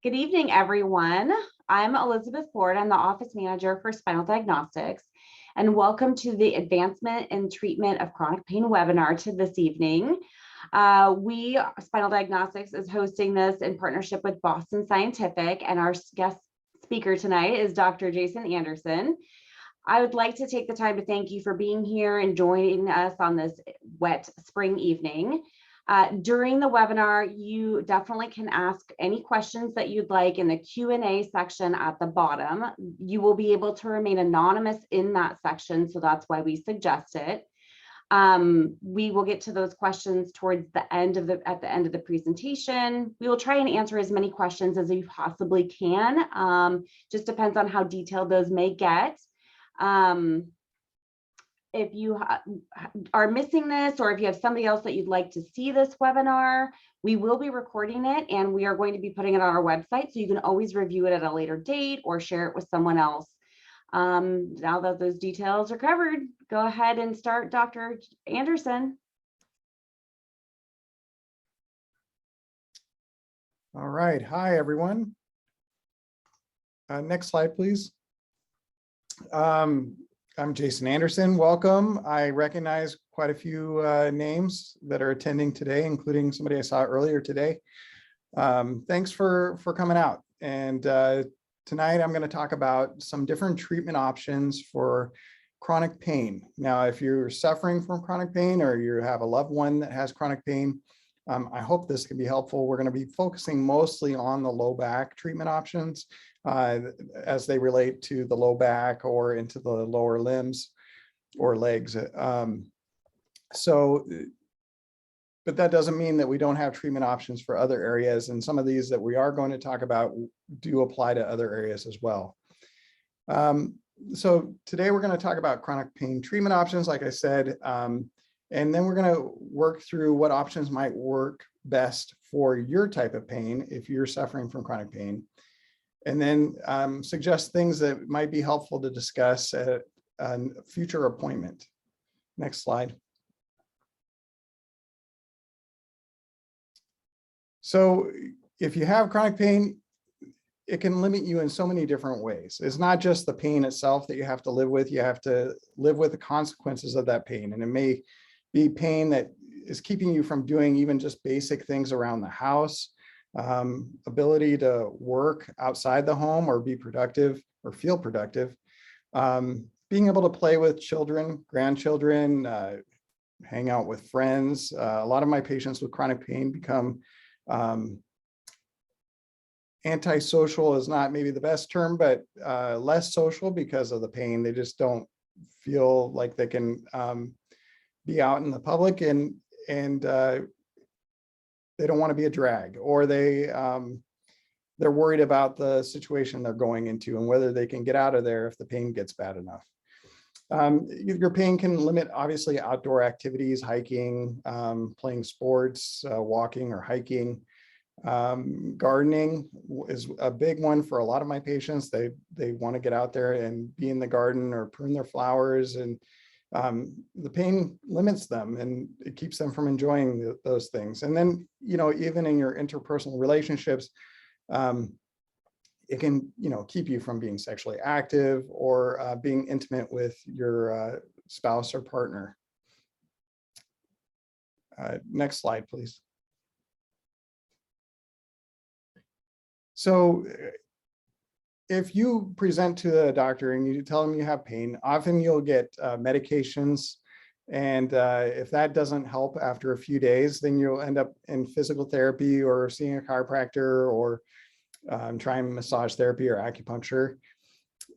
Good evening, everyone. I'm Elizabeth Ford. I'm the office manager for Spinal Diagnostics, and welcome to the Advancement in Treatment of Chronic Pain webinar to this evening. Spinal Diagnostics is hosting this in partnership with Boston Scientific, and our guest speaker tonight is Dr. Jason Anderson. I would like to take the time to thank you for being here and joining us on this wet spring evening. During the webinar, you definitely can ask any questions that you'd like in the Q&A section at the bottom. You will be able to remain anonymous in that section, so that's why we suggest it. We will get to those questions towards the end of at the end of the presentation. We will try and answer as many questions as we possibly can. Just depends on how detailed those may get. If you are missing this, or if you have somebody else that you'd like to see this webinar, we will be recording it and we are going to be putting it on our website, so you can always review it at a later date or share it with someone else. Now that those details are covered, go ahead and start, Dr. Anderson. All right. Hi, everyone. Next slide, please. I'm Jason Anderson. Welcome. I recognize quite a few names that are attending today, including somebody I saw earlier today. Thanks for coming out. And tonight I'm going to talk about some different treatment options for chronic pain. Now, if you're suffering from chronic pain or you have a loved one that has chronic pain, I hope this can be helpful. We're going to be focusing mostly on the low back treatment options as they relate to the low back or into the lower limbs or legs. But that doesn't mean that we don't have treatment options for other areas. And some of these that we are going to talk about do apply to other areas as well. So today we're going to talk about chronic pain treatment options, like I said, and then we're going to work through what options might work best for your type of pain if you're suffering from chronic pain. And then suggest things that might be helpful to discuss at a future appointment. Next slide. So if you have chronic pain, it can limit you in so many different ways. It's not just the pain itself that you have to live with. You have to live with the consequences of that pain. And it may be pain that is keeping you from doing even just basic things around the house. Ability to work outside the home or be productive or feel productive, being able to play with children, grandchildren, hang out with friends. A lot of my patients with chronic pain become antisocial is not maybe the best term, but less social because of the pain. They just don't feel like they can be out in the public and they don't want to be a drag, or they're worried about the situation they're going into and whether they can get out of there if the pain gets bad enough. Your pain can limit, obviously, outdoor activities, hiking, playing sports, walking or hiking. Gardening is a big one for a lot of my patients. They want to get out there and be in the garden or prune their flowers, and the pain limits them and it keeps them from enjoying those things. And then, even in your interpersonal relationships, it can, keep you from being sexually active or being intimate with your spouse or partner. Next slide, please. So if you present to the doctor and you tell them you have pain, often you'll get medications. And if that doesn't help after a few days, then you'll end up in physical therapy or seeing a chiropractor or trying massage therapy or acupuncture.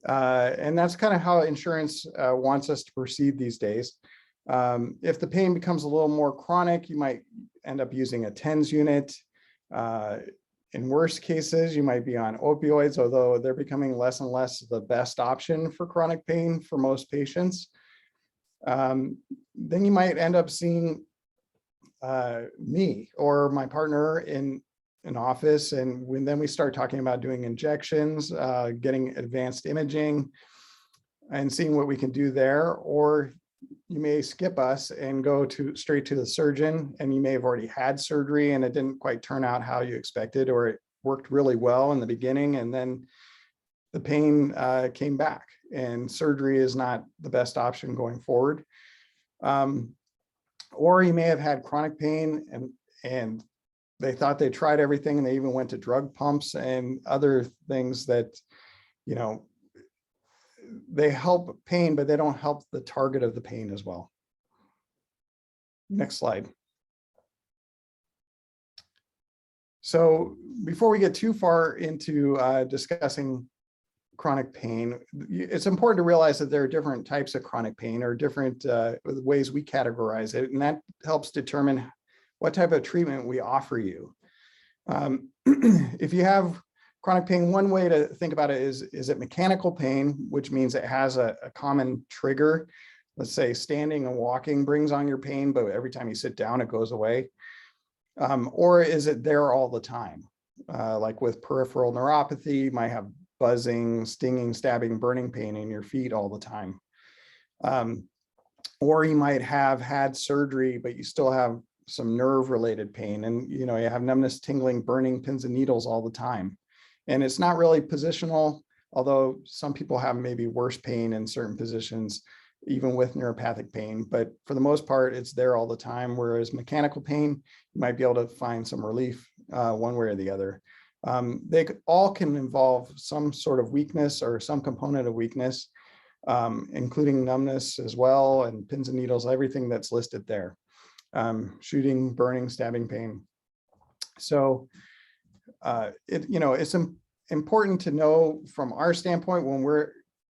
And that's kind of how insurance wants us to proceed these days. If the pain becomes a little more chronic, you might end up using a TENS unit. In worst cases, you might be on opioids, although they're becoming less and less the best option for chronic pain for most patients. Then you might end up seeing me or my partner in an office, and then we start talking about doing injections, getting advanced imaging, and seeing what we can do there. Or you may skip us and go straight to the surgeon, and you may have already had surgery and it didn't quite turn out how you expected, or worked really well in the beginning, and then the pain came back, and surgery is not the best option going forward. Or you may have had chronic pain and they thought they tried everything, and they even went to drug pumps and other things that, you know, they help pain, but they don't help the target of the pain as well. Next slide. So before we get too far into discussing chronic pain, it's important to realize that there are different types of chronic pain, or different ways we categorize it, and that helps determine what type of treatment we offer you. If you have chronic pain, one way to think about it is it mechanical pain, which means it has a common trigger. Let's say standing and walking brings on your pain, but every time you sit down, it goes away. Or is it there all the time? Like with peripheral neuropathy, you might have buzzing, stinging, stabbing, burning pain in your feet all the time. Or you might have had surgery, but you still have some nerve related pain, and you know, you have numbness, tingling, burning, pins and needles all the time. And it's not really positional, although some people have maybe worse pain in certain positions, even with neuropathic pain, but for the most part, it's there all the time. Whereas mechanical pain, you might be able to find some relief one way or the other. They all can involve some sort of weakness or some component of weakness, including numbness as well, and pins and needles, everything that's listed there. Shooting, burning, stabbing pain. So it's important to know from our standpoint, when we're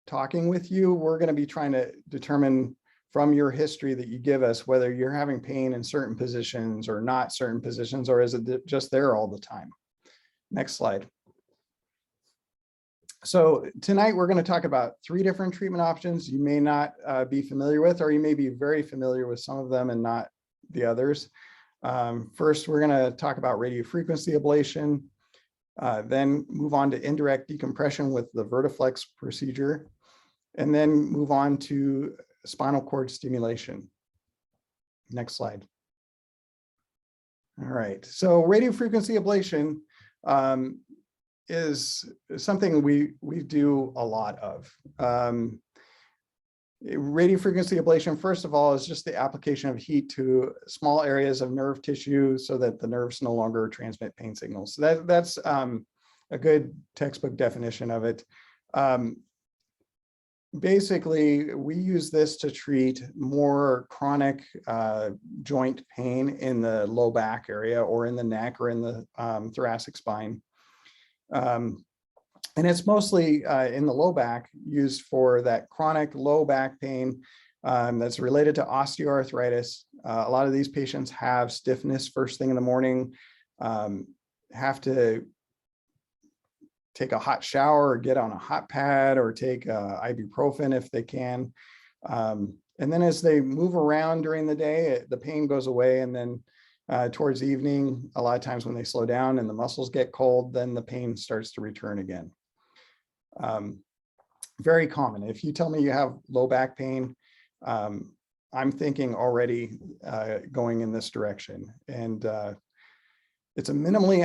talking with you, we're going to be trying to determine from your history that you give us whether you're having pain in certain positions or not certain positions, or is it just there all the time. Next slide. So tonight we're going to talk about 3 different treatment options you may not be familiar with, or you may be very familiar with some of them and not the others. First, we're going to talk about radiofrequency ablation, then move on to indirect decompression with the Vertiflex procedure, and then move on to spinal cord stimulation. Next slide. All right, so radiofrequency ablation is something we do a lot of. Radiofrequency ablation, first of all, is just the application of heat to small areas of nerve tissue so that the nerves no longer transmit pain signals. So that's a good textbook definition of it. Basically, we use this to treat more chronic joint pain in the low back area, or in the neck, or in the thoracic spine. And it's mostly in the low back, used for that chronic low back pain that's related to osteoarthritis. A lot of these patients have stiffness first thing in the morning, have to take a hot shower, or get on a hot pad, or take ibuprofen if they can. And then as they move around during the day, the pain goes away. And then towards evening, a lot of times when they slow down and the muscles get cold, then the pain starts to return again. Very common. If you tell me you have low back pain, I'm thinking already going in this direction. And it's a minimally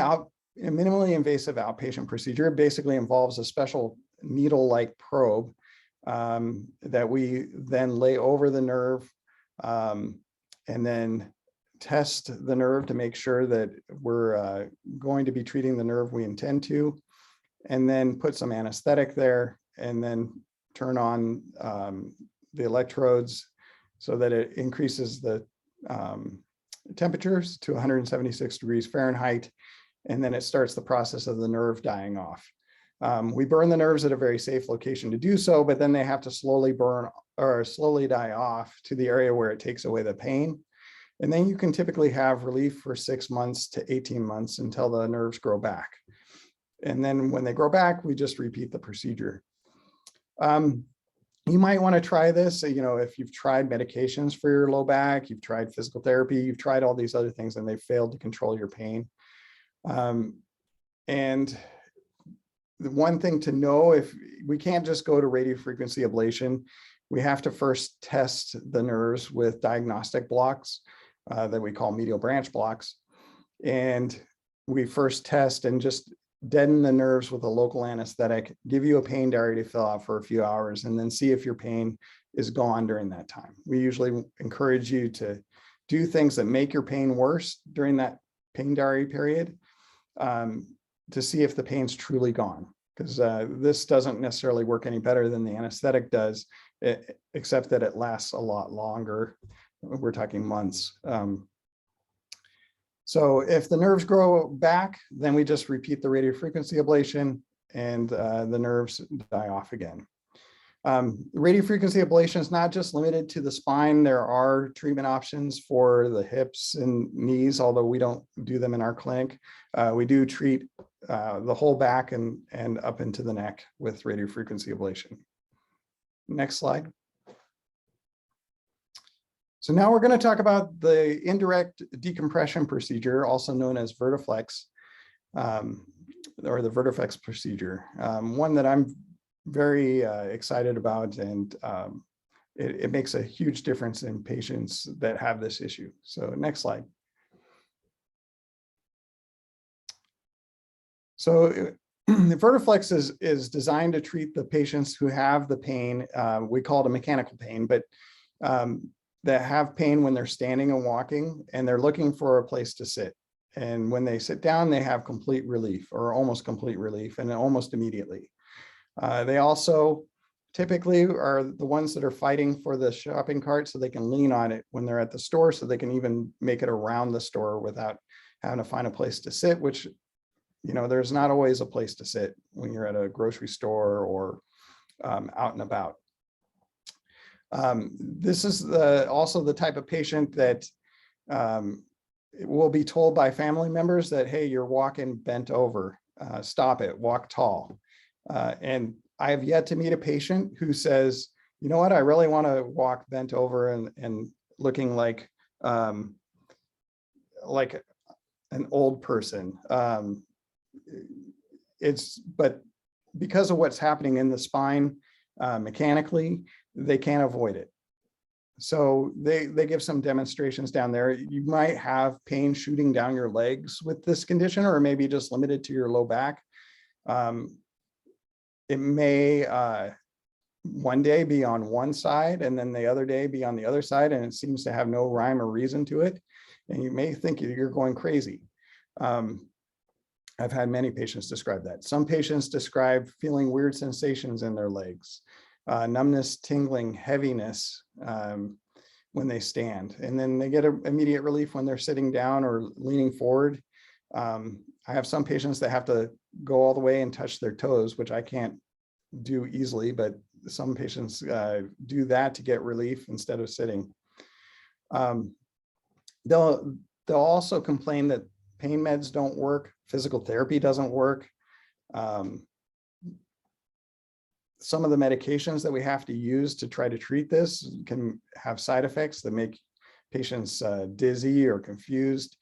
invasive outpatient procedure. It basically involves a special needle-like probe that we then lay over the nerve, and then test the nerve to make sure that we're going to be treating the nerve we intend to, and then put some anesthetic there, and then turn on the electrodes so that it increases the temperatures to 176 degrees Fahrenheit. And then it starts the process of the nerve dying off. We burn the nerves at a very safe location to do so, but then they have to slowly burn or slowly die off to the area where it takes away the pain. And then you can typically have relief for 6 months to 18 months until the nerves grow back. And then when they grow back, we just repeat the procedure. You might want to try this, if you've tried medications for your low back, you've tried physical therapy, you've tried all these other things and they've failed to control your pain. And the one thing to know, if we can't just go to radiofrequency ablation, we have to first test the nerves with diagnostic blocks that we call medial branch blocks. And we first test and just deaden the nerves with a local anesthetic, give you a pain diary to fill out for a few hours, and then see if your pain is gone during that time. We usually encourage you to do things that make your pain worse during that pain diary period, to see if the pain's truly gone, because this doesn't necessarily work any better than the anesthetic does, except that it lasts a lot longer. We're talking months. So if the nerves grow back, then we just repeat the radiofrequency ablation and the nerves die off again. Radiofrequency ablation is not just limited to the spine. There are treatment options for the hips and knees, although we don't do them in our clinic. We do treat the whole back and up into the neck with radiofrequency ablation. Next slide. So now we're going to talk about the indirect decompression procedure, also known as Vertiflex, or the Vertiflex procedure, one that I'm very excited about, and it makes a huge difference in patients that have this issue. So next slide. So Vertiflex is designed to treat the patients who have the pain. We call it a mechanical pain, but that have pain when they're standing and walking, and they're looking for a place to sit. And when they sit down, they have complete relief, or almost complete relief, and almost immediately. They also typically are the ones that are fighting for the shopping cart so they can lean on it when they're at the store, so they can even make it around the store without having to find a place to sit, which, you know, there's not always a place to sit when you're at a grocery store or out and about. This is also the type of patient that will be told by family members that, hey, you're walking bent over, stop it, walk tall. And I have yet to meet a patient who says, you know what, I really want to walk bent over and looking like an old person. But because of what's happening in the spine mechanically, they can't avoid it. So they give some demonstrations down there. You might have pain shooting down your legs with this condition, or maybe just limited to your low back. It may one day be on one side and then the other day be on the other side, and it seems to have no rhyme or reason to it. And you may think you're going crazy. I've had many patients describe that. Some patients describe feeling weird sensations in their legs, numbness, tingling, heaviness when they stand. And then they get immediate relief when they're sitting down or leaning forward. I have some patients that have to go all the way and touch their toes, which I can't do easily, but some patients do that to get relief instead of sitting. They'll also complain that pain meds don't work, physical therapy doesn't work. Some of the medications that we have to use to try to treat this can have side effects that make patients dizzy or confused.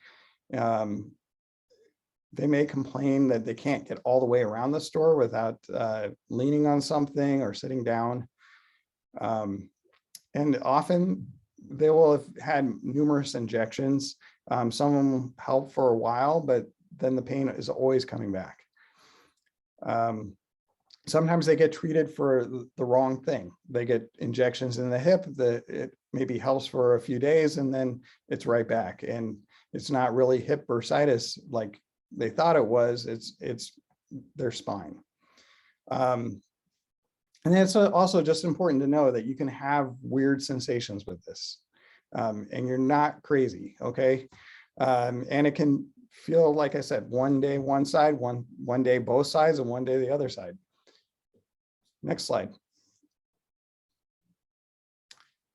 They may complain that they can't get all the way around the store without leaning on something or sitting down. And often they will have had numerous injections. Some of them help for a while, but then the pain is always coming back. Sometimes they get treated for the wrong thing. They get injections in the hip that it maybe helps for a few days and then it's right back. And it's not really hip bursitis like they thought it was, it's their spine. And it's also just important to know that you can have weird sensations with this, and you're not crazy, okay? And it can feel, like I said, one day one side, one day both sides, and one day the other side. Next slide.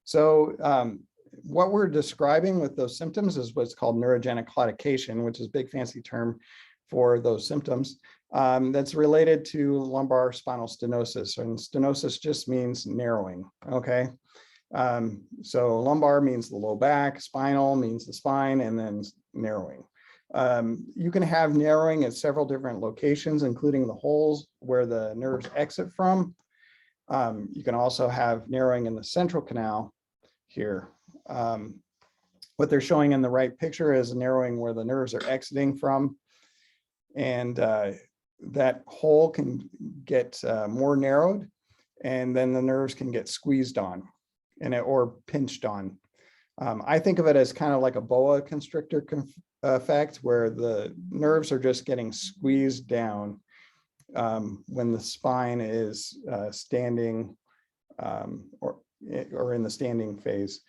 So what we're describing with those symptoms is what's called neurogenic claudication, which is a big fancy term for those symptoms. That's related to lumbar spinal stenosis, and stenosis just means narrowing, okay? So lumbar means the low back, spinal means the spine, and then narrowing. You can have narrowing at several different locations, including the holes where the nerves exit from. You can also have narrowing in the central canal here. What they're showing in the right picture is narrowing where the nerves are exiting from. And that hole can get more narrowed, and then the nerves can get squeezed on or pinched on. I think of it as kind of like a boa constrictor effect, where the nerves are just getting squeezed down when the spine is standing or in the standing phase.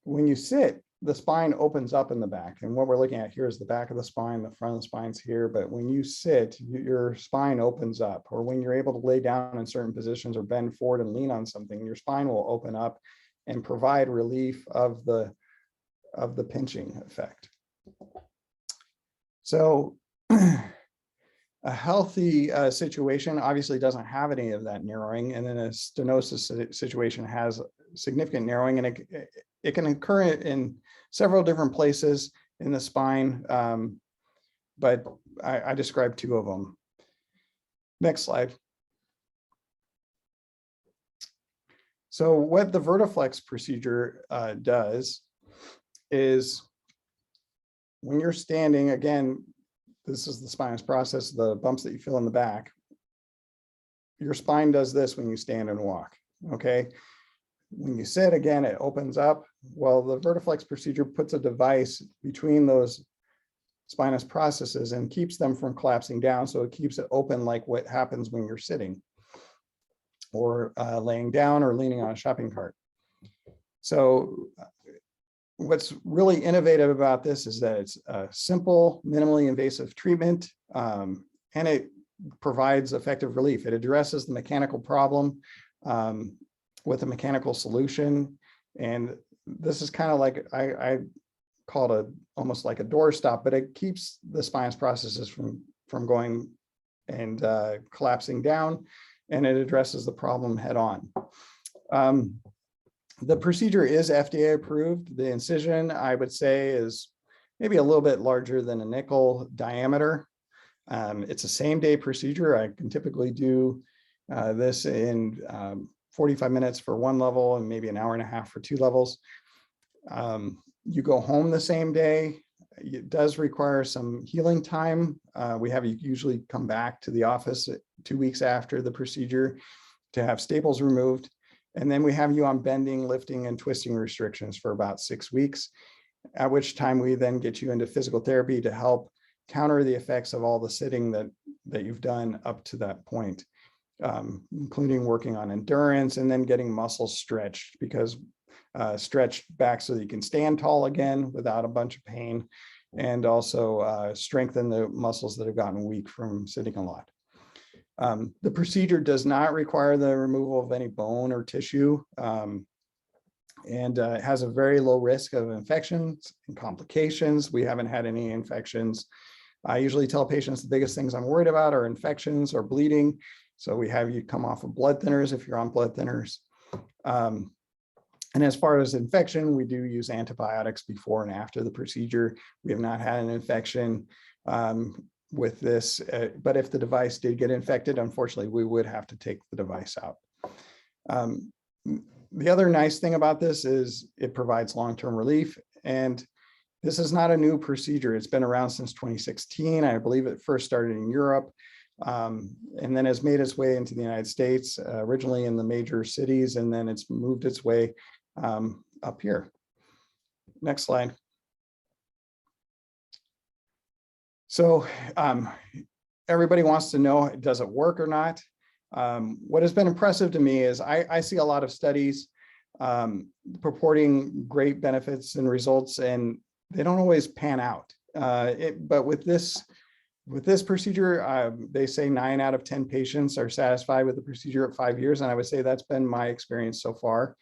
When you sit, the spine opens up in the back. And what we're looking at here is the back of the spine, the front of the spine's here. But when you sit, your spine opens up. Or when you're able to lay down in certain positions or bend forward and lean on something, your spine will open up and provide relief of the pinching effect. So a healthy situation obviously doesn't have any of that narrowing, and then a stenosis situation has significant narrowing, and it can occur in several different places in the spine, but I described two of them. Next slide. So what the Vertiflex procedure does is, when you're standing, again, this is the spinous process, the bumps that you feel in the back. Your spine does this when you stand and walk, okay? When you sit, again, it opens up. Well, the Vertiflex procedure puts a device between those spinous processes and keeps them from collapsing down, so it keeps it open like what happens when you're sitting or laying down or leaning on a shopping cart. So what's really innovative about this is that it's a simple, minimally invasive treatment, and it provides effective relief. It addresses the mechanical problem with a mechanical solution. And this is kind of like, I call it almost like a doorstop, but it keeps the spinous processes from going and collapsing down, and it addresses the problem head on. The procedure is FDA approved. The incision, I would say, is maybe a little bit larger than a nickel diameter. It's a same-day procedure. I can typically do this in 45 minutes for one level and maybe an hour and a half for two levels. You go home the same day. It does require some healing time. We have you usually come back to the office 2 weeks after the procedure to have staples removed. And then we have you on bending, lifting, and twisting restrictions for about 6 weeks, at which time we then get you into physical therapy to help counter the effects of all the sitting that you've done up to that point, including working on endurance and then getting muscles stretched, because stretched back so that you can stand tall again without a bunch of pain, and also strengthen the muscles that have gotten weak from sitting a lot. The procedure does not require the removal of any bone or tissue, and it has a very low risk of infections and complications. We haven't had any infections. I usually tell patients the biggest things I'm worried about are infections or bleeding. So we have you come off of blood thinners if you're on blood thinners. And as far as infection, we do use antibiotics before and after the procedure. We have not had an infection with this, but if the device did get infected, unfortunately, we would have to take the device out. The other nice thing about this is it provides long-term relief, and this is not a new procedure. It's been around since 2016. I believe it first started in Europe, and then has made its way into the United States, originally in the major cities, and then it's moved its way up here. Next slide. So everybody wants to know, does it work or not? What has been impressive to me is I see a lot of studies purporting great benefits and results, and they don't always pan out. But with this procedure, they say 9 out of 10 patients are satisfied with the procedure at 5 years. And I would say that's been my experience so far,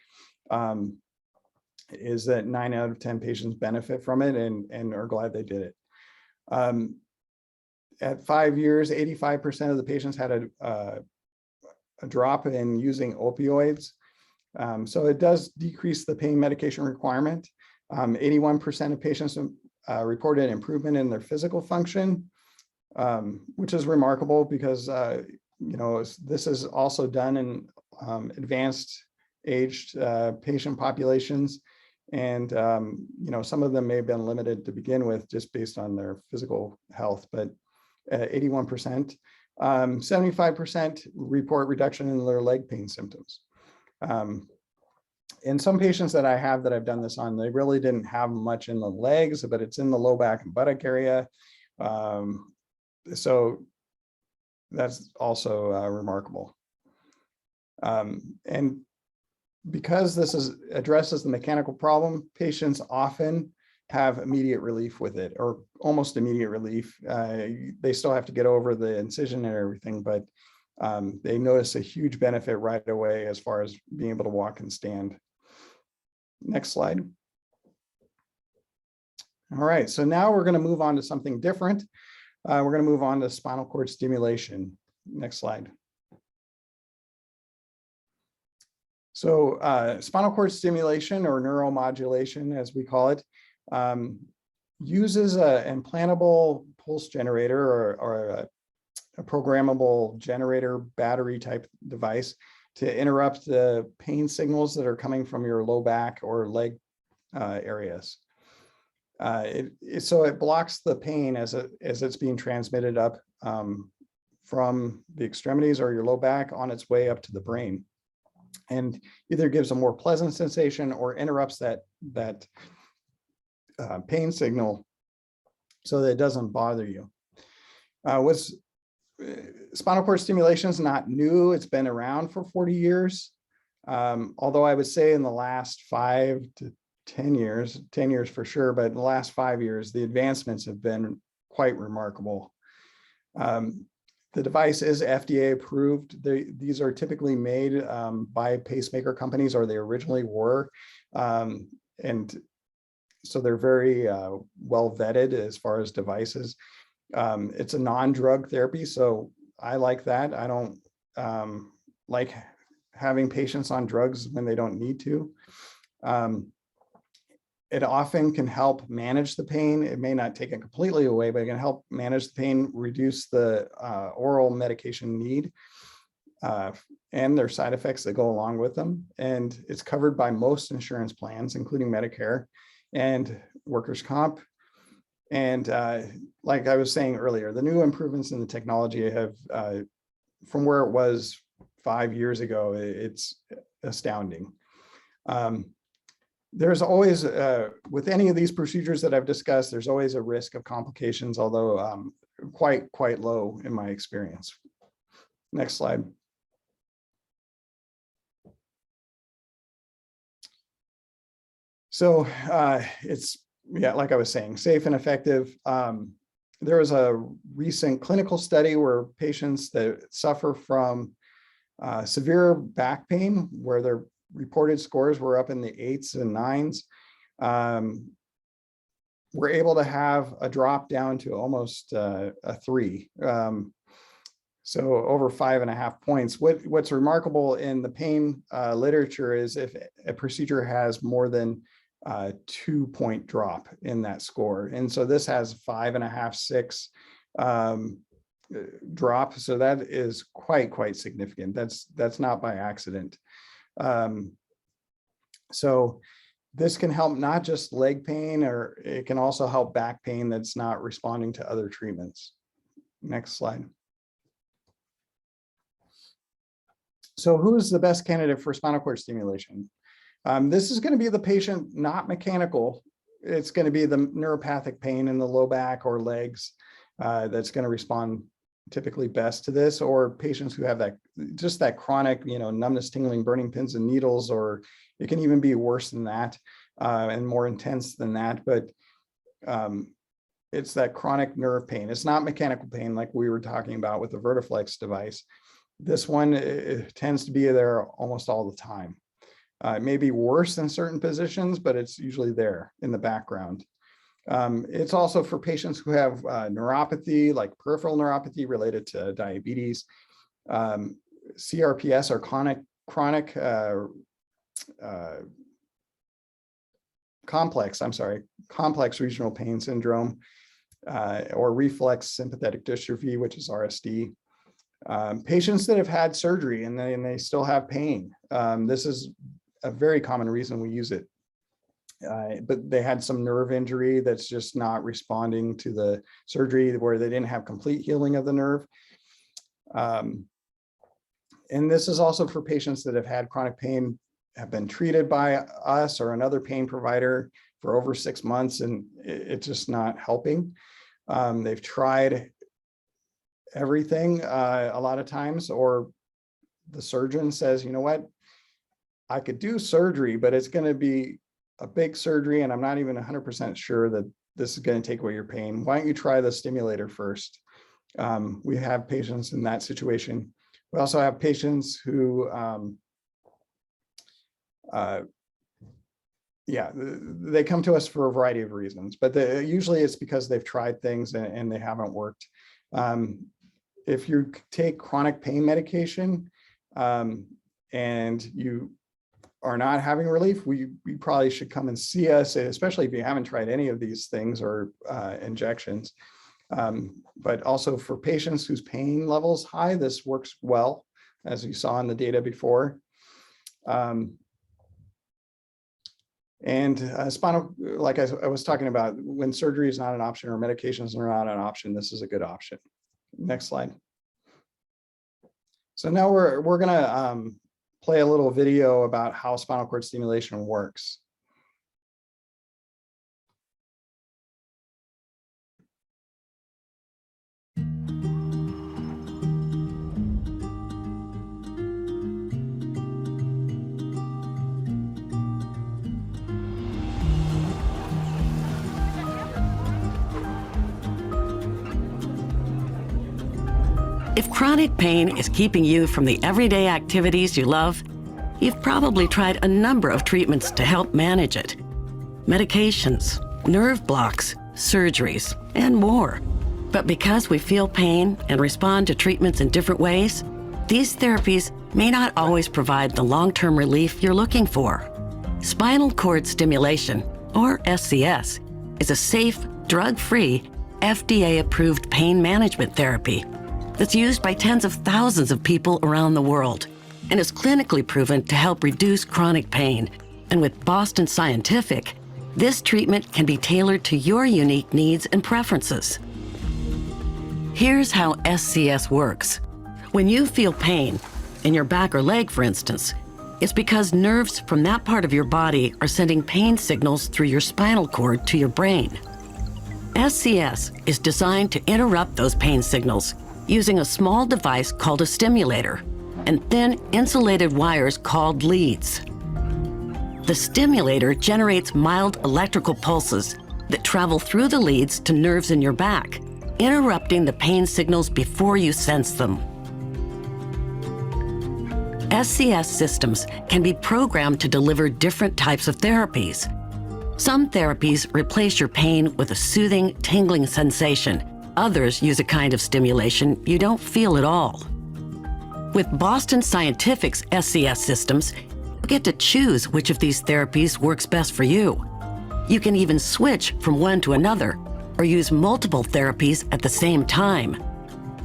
is that 9 out of 10 patients benefit from it and are glad they did it. At 5 years, 85% of the patients had a drop in using opioids. So it does decrease the pain medication requirement. 81% of patients reported improvement in their physical function, which is remarkable because, this is also done in advanced aged patient populations. And, some of them may have been limited to begin with just based on their physical health, but 81%. 75% report reduction in their leg pain symptoms. In some patients that I have that I've done this on, they really didn't have much in the legs, but it's in the low back and buttock area. So that's also remarkable. And because this addresses the mechanical problem, patients often have immediate relief with it, or almost immediate relief. They still have to get over the incision and everything, but they notice a huge benefit right away as far as being able to walk and stand. Next slide. All right, so now we're going to move on to something different. We're going to move on to spinal cord stimulation. Next slide. So spinal cord stimulation, or neuromodulation as we call it, uses an implantable pulse generator or a programmable generator battery type device to interrupt the pain signals that are coming from your low back or leg areas. So it blocks the pain as it's being transmitted up from the extremities or your low back on its way up to the brain, and either gives a more pleasant sensation or interrupts that pain signal so that it doesn't bother you. Spinal cord stimulation is not new. It's been around for 40 years. Although I would say in the last 5 to 10 years, 10 years for sure, but in the last 5 years, the advancements have been quite remarkable. The device is FDA approved. These are typically made by pacemaker companies, or they originally were. And so they're very well vetted as far as devices. It's a non-drug therapy, so I like that. I don't like having patients on drugs when they don't need to. It often can help manage the pain. It may not take it completely away, but it can help manage the pain, reduce the oral medication need, and their side effects that go along with them. And it's covered by most insurance plans, including Medicare and workers' comp. And like I was saying earlier, the new improvements in the technology have, from where it was 5 years ago, it's astounding. There's always, with any of these procedures that I've discussed, there's always a risk of complications, although quite low in my experience. Next slide. So it's, yeah, like I was saying, safe and effective. There was a recent clinical study where patients that suffer from severe back pain, where their reported scores were up in the 8s and 9s, were able to have a drop down to almost a 3. So over 5.5 points. What's remarkable in the pain literature is if a procedure has more than 2-point drop in that score. And so this has 5.5, 6 drop. So that is quite significant. That's not by accident. So this can help not just leg pain, or it can also help back pain that's not responding to other treatments. Next slide. So who's the best candidate for spinal cord stimulation? This is going to be the patient, not mechanical. It's going to be the neuropathic pain in the low back or legs that's going to respond typically best to this, or patients who have that, just that chronic, numbness, tingling, burning pins and needles, or it can even be worse than that and more intense than that. But it's that chronic nerve pain. It's not mechanical pain like we were talking about with the Vertiflex device. This one, it tends to be there almost all the time. It may be worse in certain positions, but it's usually there in the background. It's also for patients who have neuropathy, like peripheral neuropathy related to diabetes, CRPS, or complex regional pain syndrome, or reflex sympathetic dystrophy, which is RSD. Patients that have had surgery and they still have pain. This is a very common reason we use it. But they had some nerve injury that's just not responding to the surgery, where they didn't have complete healing of the nerve. And this is also for patients that have had chronic pain, have been treated by us or another pain provider for over 6 months, and it's just not helping. They've tried everything a lot of times, or the surgeon says, you know what, I could do surgery, but it's going to be a big surgery, and I'm not even 100% sure that this is going to take away your pain. Why don't you try the stimulator first? We have patients in that situation. We also have patients who, they come to us for a variety of reasons, but usually it's because they've tried things and they haven't worked. If you take chronic pain medication and you are not having relief, we probably should come and see us, especially if you haven't tried any of these things or injections. But also for patients whose pain level's high, this works well, as you saw in the data before. Spinal, like I was talking about, when surgery is not an option or medications are not an option, this is a good option. Next slide. So now we're gonna play a little video about how spinal cord stimulation works. If chronic pain is keeping you from the everyday activities you love, you've probably tried a number of treatments to help manage it. Medications, nerve blocks, surgeries, and more. But because we feel pain and respond to treatments in different ways, these therapies may not always provide the long-term relief you're looking for. Spinal cord stimulation, or SCS, is a safe, drug-free, FDA-approved pain management therapy that's used by tens of thousands of people around the world and is clinically proven to help reduce chronic pain. And with Boston Scientific, this treatment can be tailored to your unique needs and preferences. Here's how SCS works. When you feel pain, in your back or leg, for instance, it's because nerves from that part of your body are sending pain signals through your spinal cord to your brain. SCS is designed to interrupt those pain signals using a small device called a stimulator and thin insulated wires called leads. The stimulator generates mild electrical pulses that travel through the leads to nerves in your back, interrupting the pain signals before you sense them. SCS systems can be programmed to deliver different types of therapies. Some therapies replace your pain with a soothing, tingling sensation. Others use a kind of stimulation you don't feel at all. With Boston Scientific's SCS systems, you get to choose which of these therapies works best for you. You can even switch from one to another or use multiple therapies at the same time.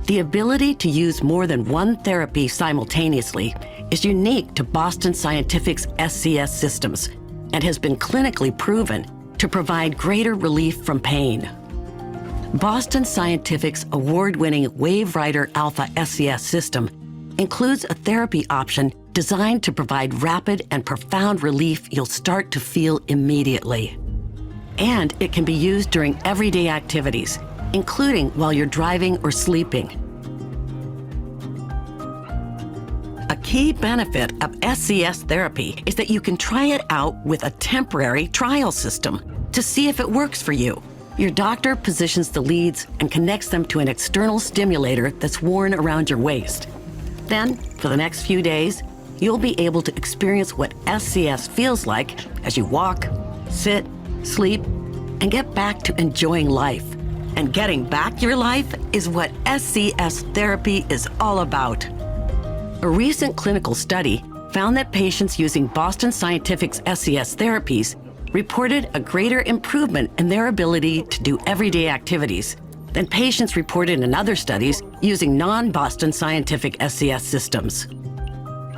The ability to use more than one therapy simultaneously is unique to Boston Scientific's SCS systems and has been clinically proven to provide greater relief from pain. Boston Scientific's award-winning WaveWriter Alpha SCS system includes a therapy option designed to provide rapid and profound relief you'll start to feel immediately. And it can be used during everyday activities, including while you're driving or sleeping. A key benefit of SCS therapy is that you can try it out with a temporary trial system to see if it works for you. Your doctor positions the leads and connects them to an external stimulator that's worn around your waist. Then, for the next few days, you'll be able to experience what SCS feels like as you walk, sit, sleep, and get back to enjoying life. And getting back your life is what SCS therapy is all about. A recent clinical study found that patients using Boston Scientific's SCS therapies reported a greater improvement in their ability to do everyday activities than patients reported in other studies using non-Boston Scientific SCS systems.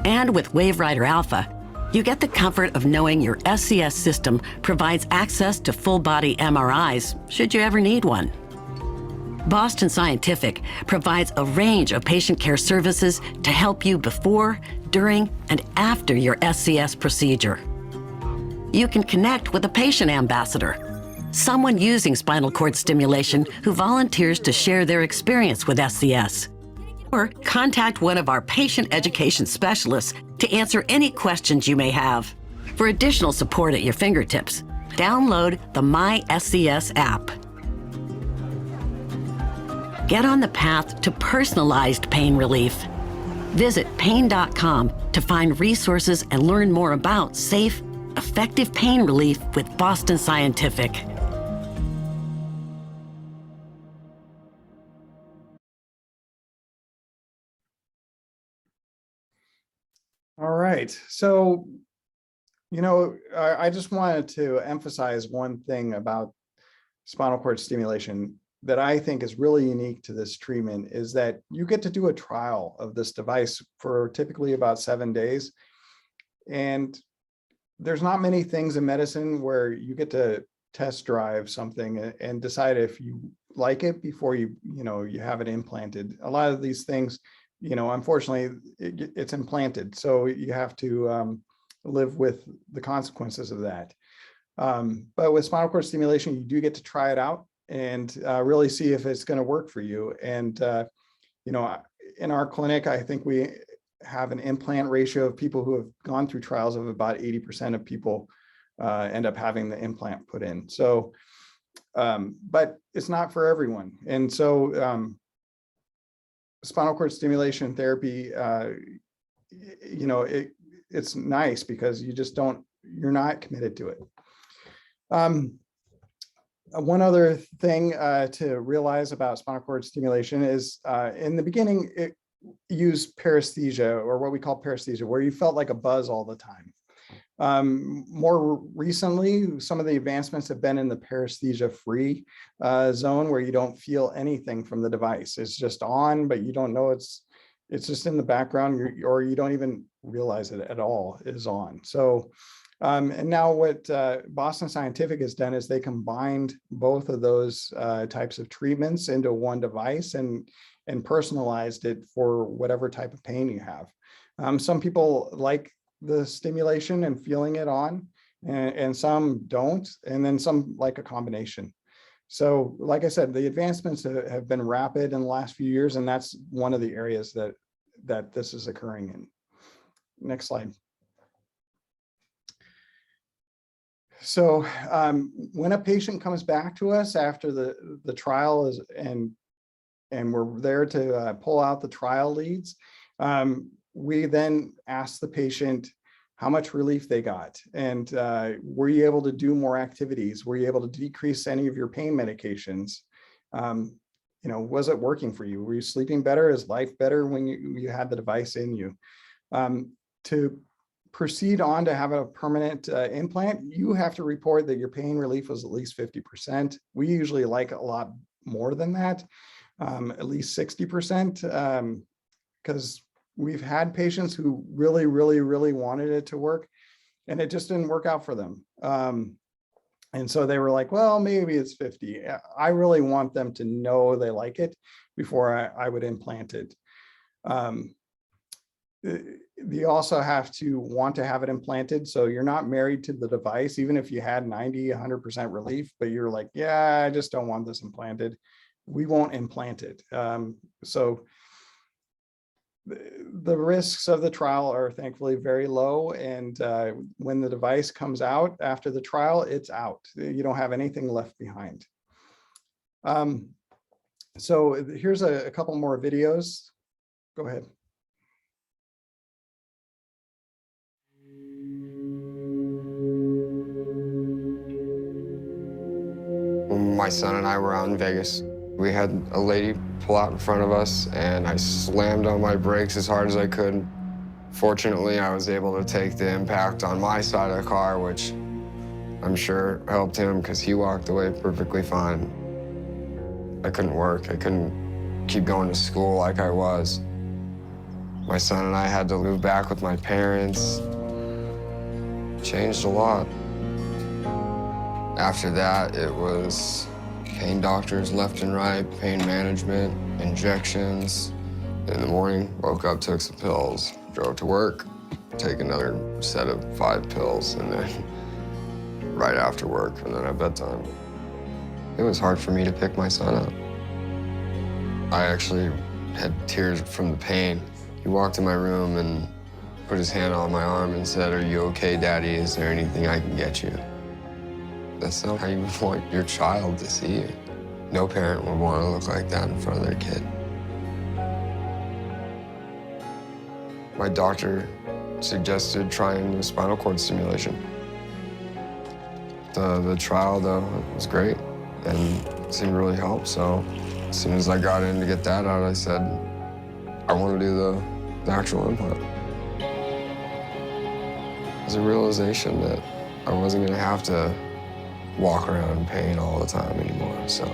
And with WaveWriter Alpha, you get the comfort of knowing your SCS system provides access to full-body MRIs, should you ever need one. Boston Scientific provides a range of patient care services to help you before, during, and after your SCS procedure. You can connect with a patient ambassador, someone using spinal cord stimulation who volunteers to share their experience with SCS. Or contact one of our patient education specialists to answer any questions you may have. For additional support at your fingertips, download the MySCS app. Get on the path to personalized pain relief. Visit pain.com to find resources and learn more about safe, effective pain relief with Boston Scientific. All right, so, I just wanted to emphasize one thing about spinal cord stimulation that I think is really unique to this treatment is that you get to do a trial of this device for typically about 7 days. And there's not many things in medicine where you get to test drive something and decide if you like it before you have it implanted. A lot of these things, unfortunately, it's implanted. So you have to live with the consequences of that. But with spinal cord stimulation, you do get to try it out and really see if it's going to work for you. And, in our clinic, I think we have an implant ratio of people who have gone through trials of about 80% of people end up having the implant put in. So, but it's not for everyone. And so spinal cord stimulation therapy, it's nice because you're not committed to it. One other thing to realize about spinal cord stimulation is in the beginning, it used paresthesia, or what we call paresthesia, where you felt like a buzz all the time. More recently, some of the advancements have been in the paresthesia-free zone, where you don't feel anything from the device. It's just on, but you don't know it's just in the background, or you don't even realize it at all is on. So, and now what Boston Scientific has done is they combined both of those types of treatments into one device and personalized it for whatever type of pain you have. Some people like the stimulation and feeling it on, and some don't, and then some like a combination. So like I said, the advancements have been rapid in the last few years, and that's one of the areas that this is occurring in. Next slide. So when a patient comes back to us after the trial is and we're there to pull out the trial leads, we then ask the patient how much relief they got, and were you able to do more activities? Were you able to decrease any of your pain medications? Was it working for you? Were you sleeping better? Is life better when you had the device in you? To proceed on to have a permanent implant, you have to report that your pain relief was at least 50%. We usually like a lot more than that, at least 60%, because we've had patients who really, really, really wanted it to work, and it just didn't work out for them. And so they were like, well, maybe it's 50. I really want them to know they like it before I would implant it. You also have to want to have it implanted. So you're not married to the device, even if you had 90, 100% relief, but you're like, yeah, I just don't want this implanted. We won't implant it. So the risks of the trial are thankfully very low. And when the device comes out after the trial, it's out. You don't have anything left behind. So here's a couple more videos. Go ahead. My son and I were out in Vegas. We had a lady pull out in front of us, and I slammed on my brakes as hard as I could. Fortunately, I was able to take the impact on my side of the car, which I'm sure helped him because he walked away perfectly fine. I couldn't work. I couldn't keep going to school like I was. My son and I had to move back with my parents. Changed a lot. After that, it was pain doctors left and right, pain management, injections. In the morning, woke up, took some pills, drove to work, take another set of 5 pills, and then right after work, and then at bedtime. It was hard for me to pick my son up. I actually had tears from the pain. He walked in my room and put his hand on my arm and said, "Are you okay, Daddy? Is there anything I can get you?" That's not how you would want your child to see you. No parent would want to look like that in front of their kid. My doctor suggested trying the spinal cord stimulation. The trial, though, was great and seemed to really help. So as soon as I got in to get that out, I said, I want to do the actual implant. It was a realization that I wasn't going to have to walk around in pain all the time anymore, so.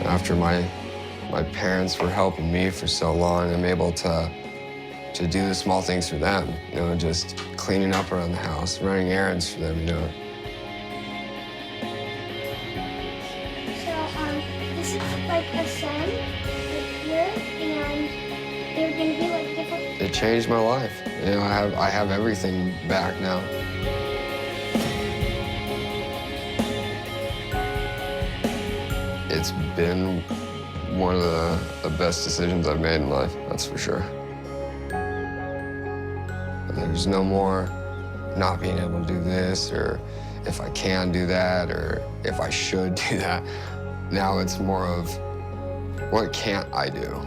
After my parents were helping me for so long, I'm able to do the small things for them, you know, just cleaning up around the house, running errands for them, you know. So, this is like a sun right here, and they're gonna be like different. It changed my life. You know, I have everything back now. It's been one of the best decisions I've made in life, that's for sure. There's no more not being able to do this, or if I can do that, or if I should do that. Now it's more of, what can't I do?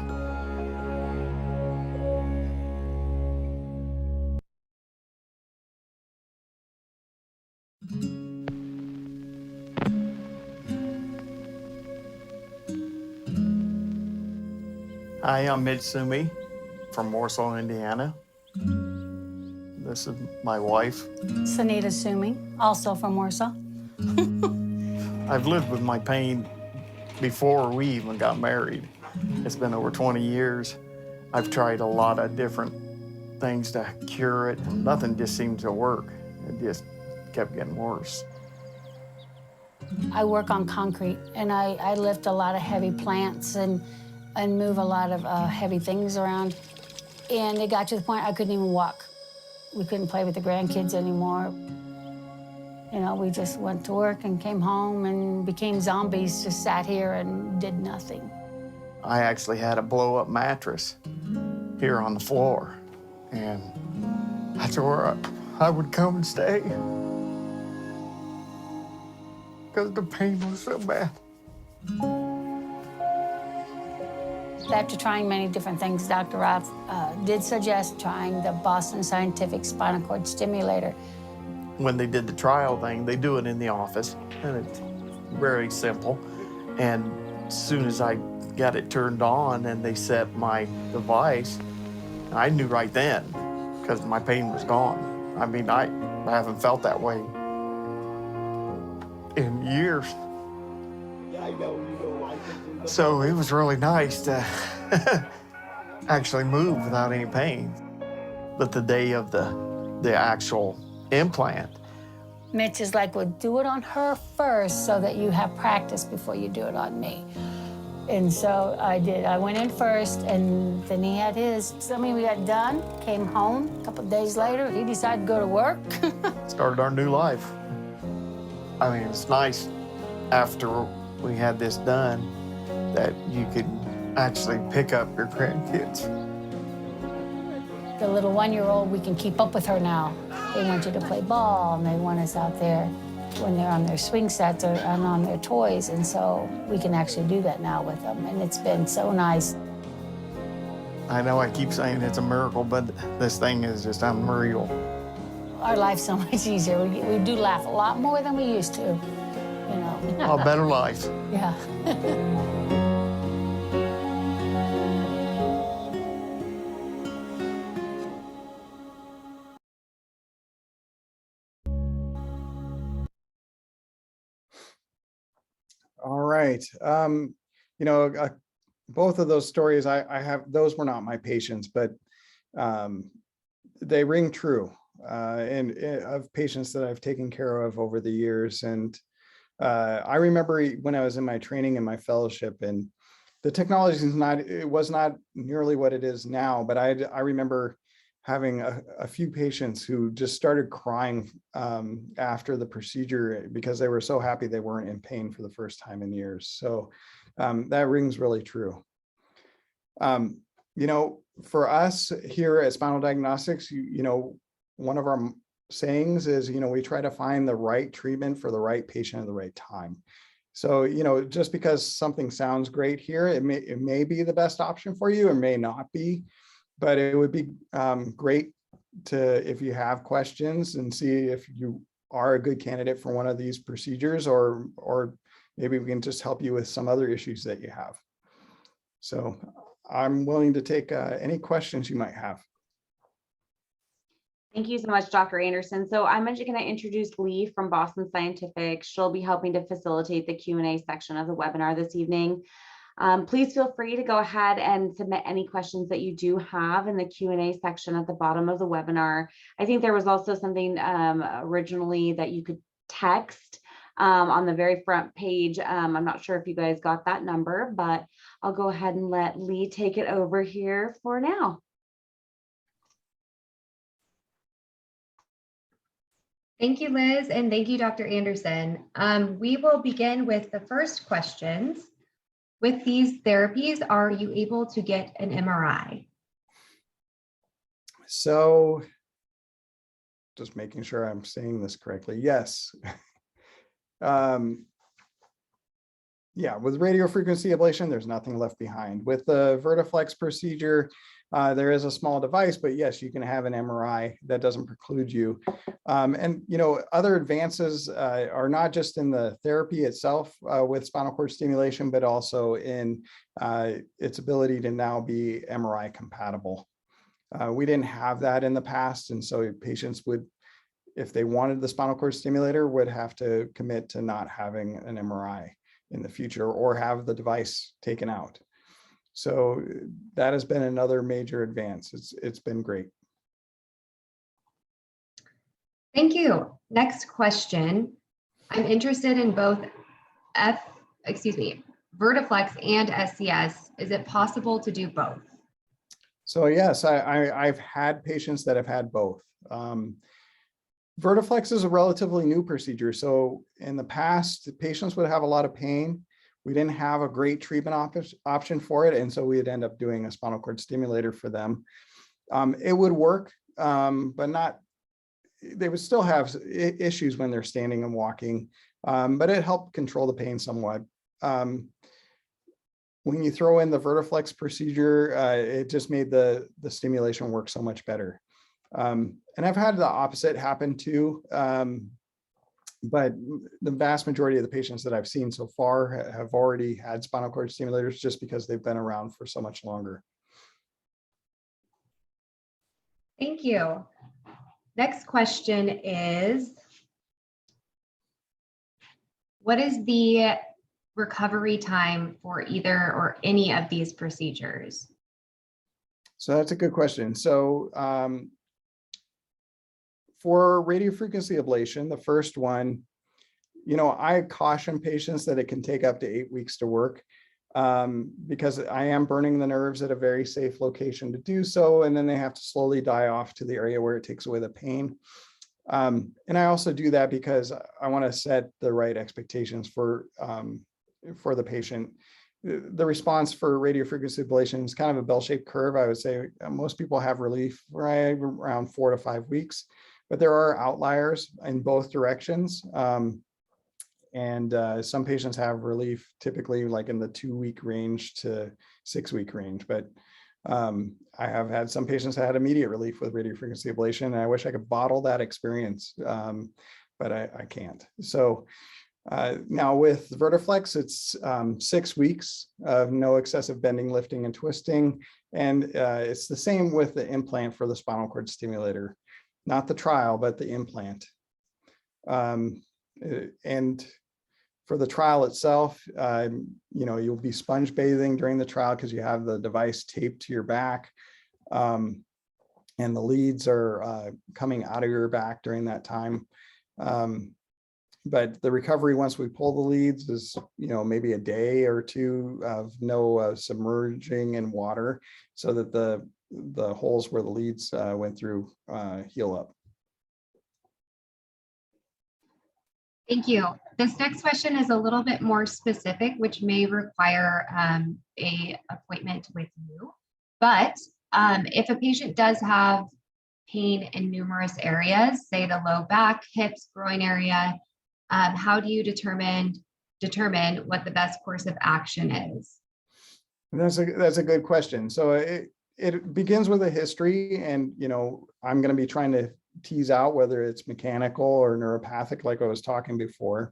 Hi, I'm Mitsumi from Warsaw, Indiana. This is my wife. Sunita Sumi, also from Warsaw. I've lived with my pain before we even got married. It's been over 20 years. I've tried a lot of different things to cure it, and nothing just seemed to work. It just kept getting worse. I work on concrete, and I lift a lot of heavy plants and move a lot of heavy things around. And it got to the point I couldn't even walk. We couldn't play with the grandkids anymore. You know, we just went to work and came home and became zombies, just sat here and did nothing. I actually had a blow-up mattress here on the floor, and that's where I would come and stay because the pain was so bad. After trying many different things, Dr. Roth did suggest trying the Boston Scientific spinal cord stimulator. When they did the trial thing, they do it in the office, and it's very simple. And as soon as I got it turned on and they set my device, I knew right then, because my pain was gone. I mean, I haven't felt that way in years. So it was really nice to actually move without any pain. But the day of the actual implant, Mitch is like, well, do it on her first so that you have practice before you do it on me. And so I did. I went in first, and then he had his. So, I mean, we got done, came home. A couple of days later, he decided to go to work. started our new life. I mean, it's nice after we had this done that you could actually pick up your grandkids. The little one-year-old, we can keep up with her now. They want you to play ball, and they want us out there when they're on their swing sets or and on their toys, and so we can actually do that now with them, and it's been so nice. I know I keep saying it's a miracle, but this thing is just unreal. Our life's so much easier. We do laugh a lot more than we used to, you know. A better life. Yeah. All right. You know, both of those stories I have, those were not my patients, but they ring true. and of patients that I've taken care of over the years. And I remember when I was in my training and my fellowship, and the technology was not nearly what it is now, but I remember having a few patients who just started crying after the procedure because they were so happy they weren't in pain for the first time in years. So that rings really true. You know, for us here at Spinal Diagnostics, you know, one of our sayings is, you know, we try to find the right treatment for the right patient at the right time. So, you know, just because something sounds great here, it may be the best option for you, or may not be. But it would be great to, if you have questions, and see if you are a good candidate for one of these procedures, or maybe we can just help you with some other issues that you have. So I'm willing to take any questions you might have. Thank you so much, Dr. Anderson. So I'm actually going to introduce Lee from Boston Scientific. She'll be helping to facilitate the Q&A section of the webinar this evening. Please feel free to go ahead and submit any questions that you do have in the Q&A section at the bottom of the webinar. I think there was also something originally that you could text on the very front page. I'm not sure if you guys got that number, but I'll go ahead and let Lee take it over here for now. Thank you, Liz, and thank you, Dr. Anderson. We will begin with the first questions. With these therapies, are you able to get an MRI? So just making sure I'm saying this correctly. Yes. Yeah, with radiofrequency ablation, there's nothing left behind. With the Vertiflex procedure, there is a small device, but yes, you can have an MRI. That doesn't preclude you. And, you know, other advances are not just in the therapy itself with spinal cord stimulation, but also in its ability to now be MRI compatible. We didn't have that in the past, and so patients would, if they wanted the spinal cord stimulator, would have to commit to not having an MRI in the future, or have the device taken out. So that has been another major advance. It's been great. Thank you. Next question. I'm interested in both Vertiflex and SCS. Is it possible to do both? So yes, I've had patients that have had both. Vertiflex is a relatively new procedure. So in the past, patients would have a lot of pain. We didn't have a great treatment option for it. And so we'd end up doing a spinal cord stimulator for them. It would work, but not, they would still have issues when they're standing and walking, but it helped control the pain somewhat. When you throw in the Vertiflex procedure, it just made the stimulation work so much better. And I've had the opposite happen too, but the vast majority of the patients that I've seen so far have already had spinal cord stimulators, just because they've been around for so much longer. Thank you. Next question is, what is the recovery time for either or any of these procedures? So that's a good question. So for radiofrequency ablation, the first one, you know, I caution patients that it can take up to 8 weeks to work, because I am burning the nerves at a very safe location to do so. And then they have to slowly die off to the area where it takes away the pain. And I also do that because I want to set the right expectations for the patient. The response for radiofrequency ablation is kind of a bell-shaped curve. I would say most people have relief right around 4 to 5 weeks, but there are outliers in both directions. And some patients have relief typically like in the 2-week range to 6-week range. But I have had some patients that had immediate relief with radiofrequency ablation, and I wish I could bottle that experience, but I can't. So now with Vertiflex, it's 6 weeks of no excessive bending, lifting, and twisting. And it's the same with the implant for the spinal cord stimulator, not the trial, but the implant. And for the trial itself, you know, you'll be sponge bathing during the trial because you have the device taped to your back. And and the leads are coming out of your back during that time. But the recovery, once we pull the leads, is, you know, maybe a day or two of no submerging in water, so that the holes where the leads went through heal up. Thank you. This next question is a little bit more specific, which may require a appointment with you. But if a patient does have pain in numerous areas, say the low back, hips, groin area, how do you determine what the best course of action is? That's a good question. So it begins with a history, and, you know, I'm going to be trying to tease out whether it's mechanical or neuropathic, like I was talking before.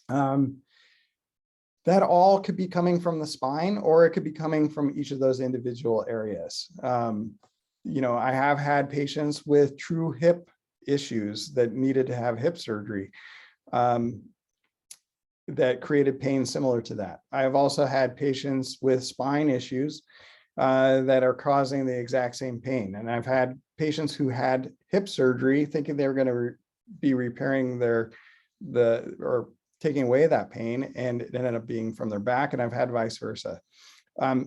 That all could be coming from the spine, or it could be coming from each of those individual areas. You know, I have had patients with true hip issues that needed to have hip surgery that created pain similar to that. I have also had patients with spine issues that are causing the exact same pain. And I've had patients who had hip surgery thinking they were going to be repairing or taking away that pain, and it ended up being from their back, and I've had vice versa.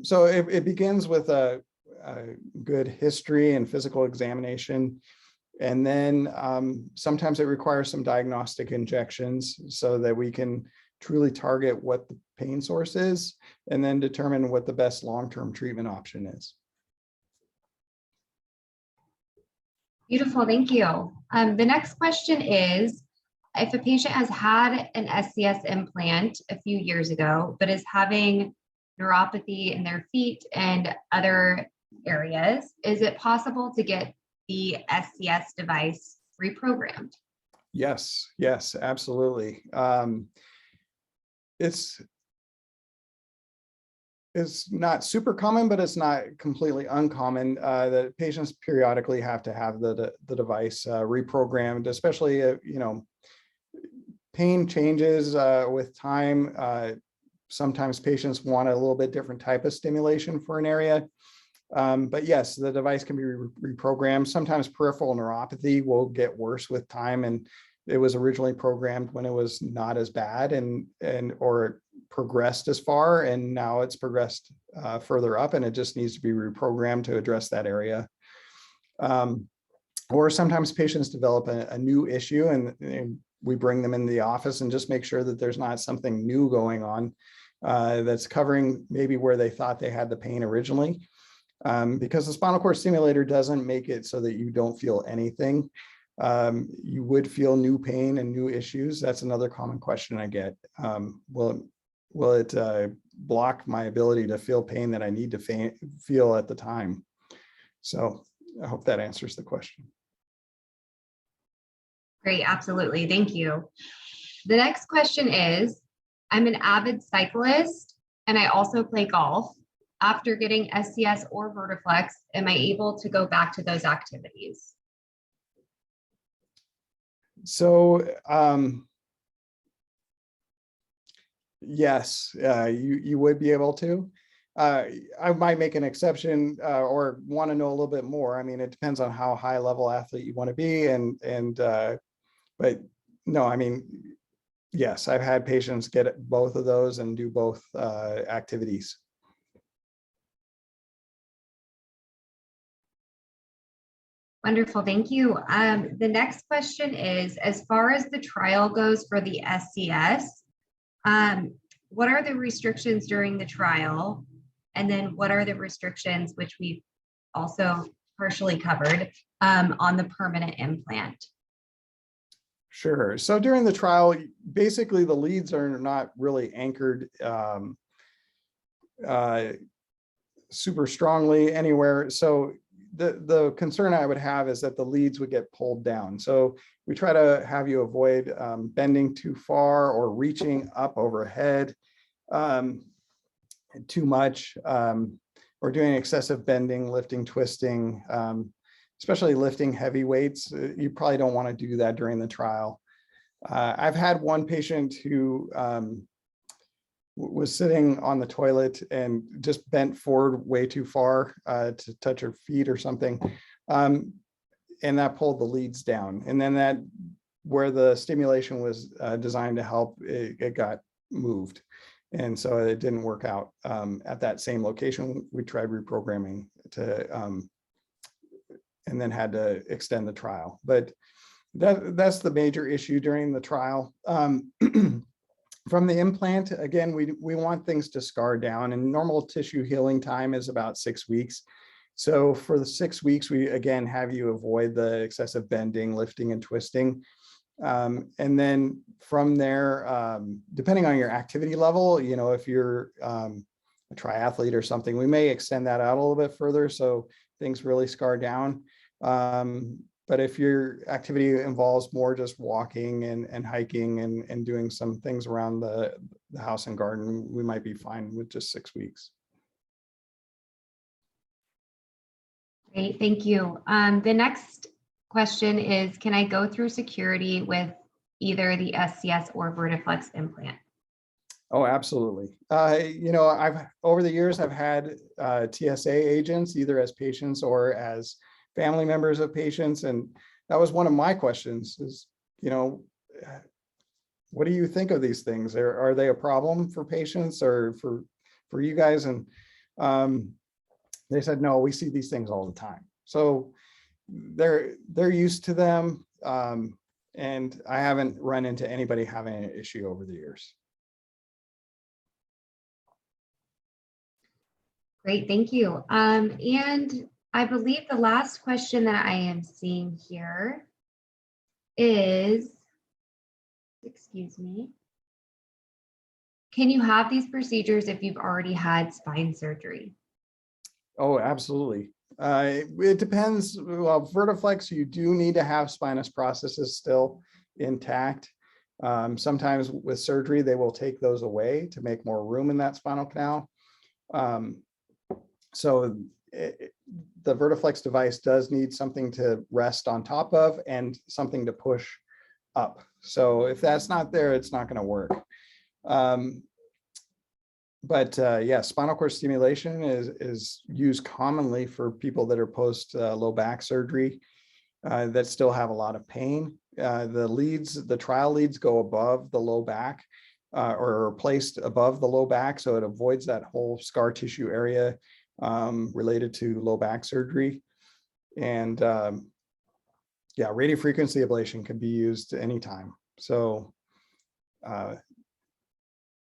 So it begins with a good history and physical examination. And then sometimes it requires some diagnostic injections so that we can truly target what the pain source is, and then determine what the best long-term treatment option is. Beautiful, thank you. The next question is, if a patient has had an SCS implant a few years ago, but is having neuropathy in their feet and other areas, is it possible to get the SCS device reprogrammed? Yes, absolutely. It's not super common, but it's not completely uncommon that patients periodically have to have the device reprogrammed, especially you know, pain changes with time. Sometimes patients want a little bit different type of stimulation for an area. But yes, the device can be reprogrammed. Sometimes peripheral neuropathy will get worse with time, and it was originally programmed when it was not as bad or progressed as far, and now it's progressed further up, and it just needs to be reprogrammed to address that area. Or sometimes patients develop a new issue, and we bring them in the office and just make sure that there's not something new going on that's covering maybe where they thought they had the pain originally. Because the spinal cord stimulator doesn't make it so that you don't feel anything. You would feel new pain and new issues. That's another common question I get. Will it block my ability to feel pain that I need to feel at the time? So I hope that answers the question. Great, absolutely, thank you. The next question is, I'm an avid cyclist and I also play golf. After getting SCS or Vertiflex, am I able to go back to those activities? So yes, you would be able to. I might make an exception or want to know a little bit more. I mean, it depends on how high level athlete you want to be, but no, I mean, yes, I've had patients get both of those and do both activities. Wonderful, thank you. The next question is, as far as the trial goes for the SCS, what are the restrictions during the trial? And then what are the restrictions, which we've also partially covered, on the permanent implant? Sure. So during the trial, basically the leads are not really anchored super strongly anywhere. So the concern I would have is that the leads would get pulled down. So we try to have you avoid bending too far or reaching up overhead too much, or doing excessive bending, lifting, twisting, especially lifting heavy weights. You probably don't want to do that during the trial. I've had one patient who was sitting on the toilet and just bent forward way too far to touch her feet or something. And that pulled the leads down. And then that, where the stimulation was designed to help, it got moved. And so it didn't work out at that same location. We tried reprogramming to, and then had to extend the trial. But that's the major issue during the trial. From the implant, again, we want things to scar down, and normal tissue healing time is about 6 weeks. So for the 6 weeks, we again have you avoid the excessive bending, lifting, and twisting. And then from there, depending on your activity level, you know, if you're a triathlete or something, we may extend that out a little bit further so things really scar down. But if your activity involves more just walking and hiking and doing some things around the house and garden, we might be fine with just 6 weeks. Great, thank you. The next question is, can I go through security with either the SCS or Vertiflex implant? Oh, absolutely. You know, over the years, I've had TSA agents, either as patients or as family members of patients. And that was one of my questions is, you know, what do you think of these things? Are they a problem for patients or for you guys? And they said, no, we see these things all the time. So they're used to them. And I haven't run into anybody having an issue over the years. Great, thank you. And I believe the last question that I am seeing here is, excuse me, can you have these procedures if you've already had spine surgery? Oh, absolutely. It depends. Well, Vertiflex, you do need to have spinous processes still intact. Sometimes with surgery, they will take those away to make more room in that spinal canal. So the Vertiflex device does need something to rest on top of and something to push up. So if that's not there, it's not going to work. But yeah, spinal cord stimulation is used commonly for people that are post low back surgery that still have a lot of pain. The trial leads go above the low back or are placed above the low back, so it avoids that whole scar tissue area related to low back surgery. And yeah, radiofrequency ablation can be used anytime. So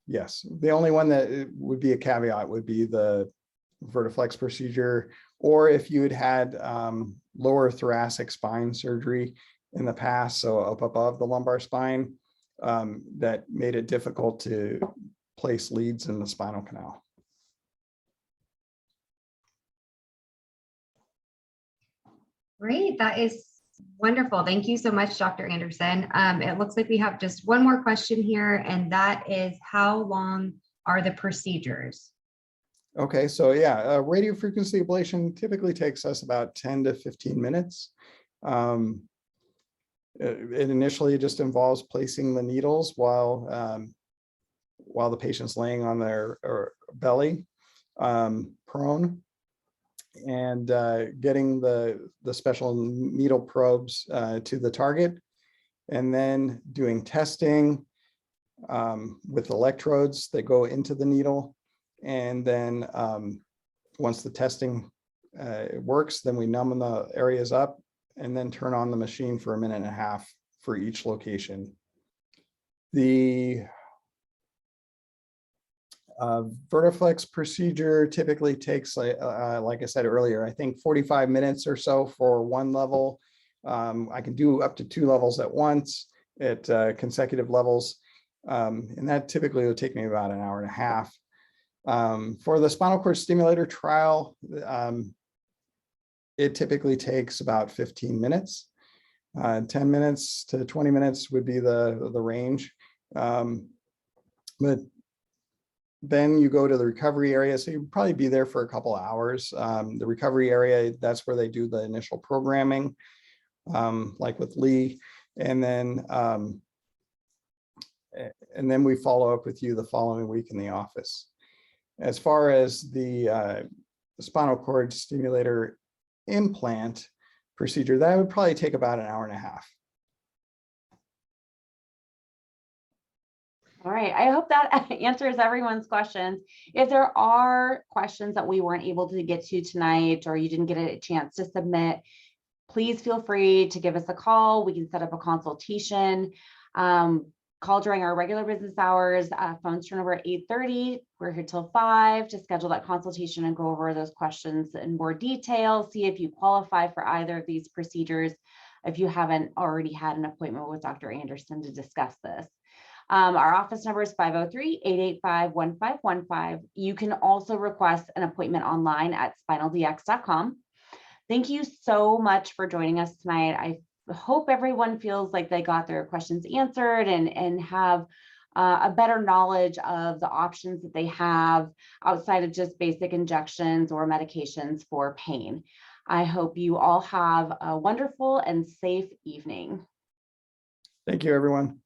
yes, the only one that would be a caveat would be the Vertiflex procedure, or if you had lower thoracic spine surgery in the past, so up above the lumbar spine, that made it difficult to place leads in the spinal canal. Great, that is wonderful. Thank you so much, Dr. Anderson. It looks like we have just one more question here, and that is, how long are the procedures? Okay, so yeah, radiofrequency ablation typically takes us about 10 to 15 minutes. It initially just involves placing the needles while the patient's laying on their belly, prone, and getting the special needle probes to the target, and then doing testing with electrodes that go into the needle. And then once the testing works, then we numb the areas up and then turn on the machine for 1.5 minutes for each location. The Vertiflex procedure typically takes, like I said earlier, I think 45 minutes or so for one level. I can do up to 2 levels at once at consecutive levels. And that typically will take me about 1.5 hours. For the spinal cord stimulator trial, it typically takes about 15 minutes. 10 minutes to 20 minutes would be the range. But then you go to the recovery area, so you'd probably be there for a couple of hours. The recovery area, that's where they do the initial programming, like with Lee, and then we follow up with you the following week in the office. As far as the spinal cord stimulator implant, procedure. That would probably take about an hour and a half. All right, I hope that answers everyone's questions. If there are questions that we weren't able to get to tonight, or you didn't get a chance to submit, please feel free to give us a call. We can set up a consultation. Call during our regular business hours. Phones turn over at 8:30. We're here till 5 to schedule that consultation and go over those questions in more detail. See if you qualify for either of these procedures, if you haven't already had an appointment with Dr. Anderson to discuss this. Our office number is 503-885-1515. You can also request an appointment online at spinaldx.com. Thank you so much for joining us tonight. I hope everyone feels like they got their questions answered and have a better knowledge of the options that they have outside of just basic injections or medications for pain. I hope you all have a wonderful and safe evening. Thank you, everyone.